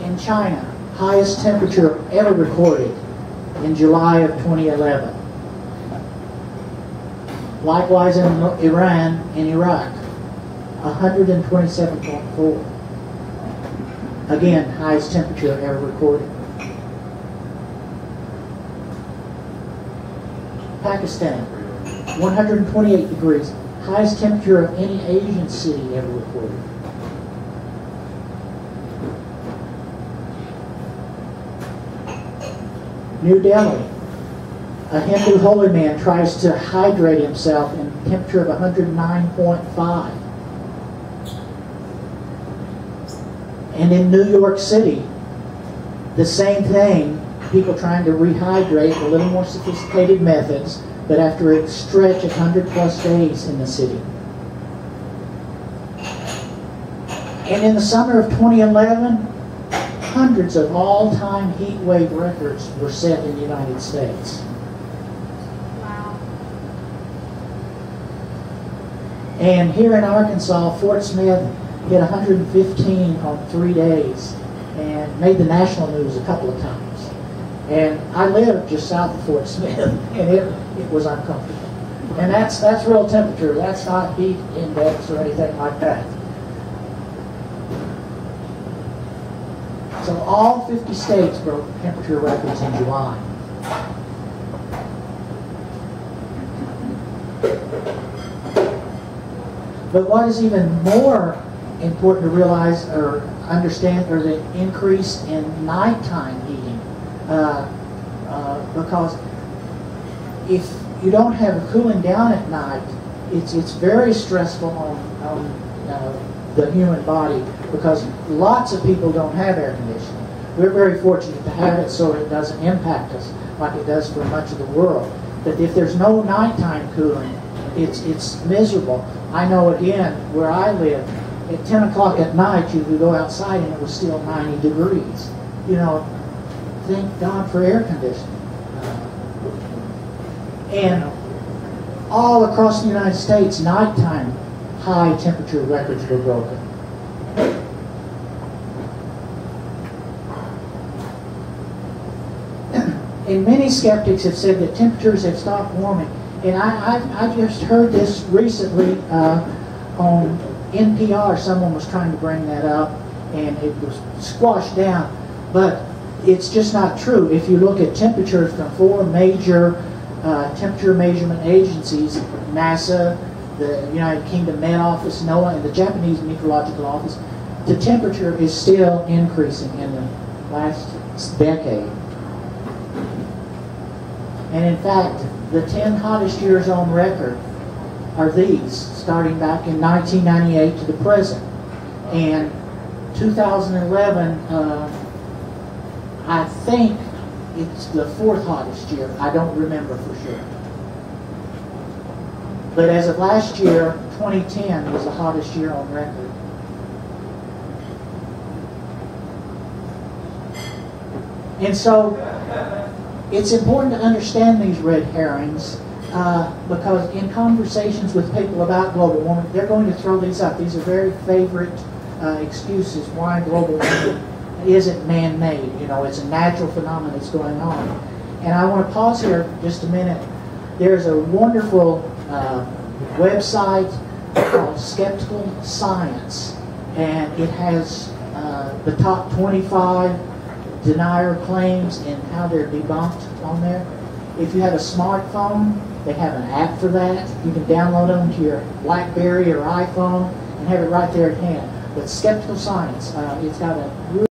In China, highest temperature ever recorded in July of 2011. Likewise in Iran and Iraq, 127.4. Again, highest temperature ever recorded. Pakistan, 128 degrees, highest temperature of any Asian city ever recorded. New Delhi, a Hindu holy man tries to hydrate himself in a temperature of 109.5. And in New York City, the same thing, people trying to rehydrate, a little more sophisticated methods, but after a stretch of 100+ days in the city. And in the summer of 2011, hundreds of all-time heat wave records were set in the United States. Wow. And here in Arkansas, Fort Smith hit 115 on 3 days and made the national news a couple of times. And I live just south of Fort Smith, and it was uncomfortable. And that's real temperature. That's not heat index or anything like that. So all 50 states broke temperature records in July. But what is even more important to realize or understand are the increase in nighttime heating. Because if you don't have a cooling down at night, it's very stressful on the human body, because lots of people don't have air conditioning. We're very fortunate to have it so it doesn't impact us like it does for much of the world. But if there's no nighttime cooling, it's miserable. I know, again, where I live, at 10 o'clock at night you could go outside and it was still 90 degrees. You know, thank God for air conditioning. And all across the United States, nighttime high temperature records were broken. And many skeptics have said that temperatures have stopped warming. And I just heard this recently on NPR. Someone was trying to bring that up, and it was squashed down. But it's just not true. If you look at temperatures from 4 major temperature measurement agencies, NASA, the United Kingdom Met Office, NOAA, and the Japanese Meteorological Office, the temperature is still increasing in the last decade. And in fact, the 10 hottest years on record are these, starting back in 1998 to the present. And 2011, I think it's the 4th hottest year. I don't remember for sure. But as of last year, 2010 was the hottest year on record. And so it's important to understand these red herrings because in conversations with people about global warming, they're going to throw these up. These are very favorite excuses why global warming isn't man-made. You know, it's a natural phenomenon that's going on. And I want to pause here just a minute. There's a wonderful website called Skeptical Science, and it has the top 25 denier claims and how they're debunked on there. If you have a smartphone, they have an app for that. You can download them to your BlackBerry or iPhone and have it right there at hand. But Skeptical Science, it's got a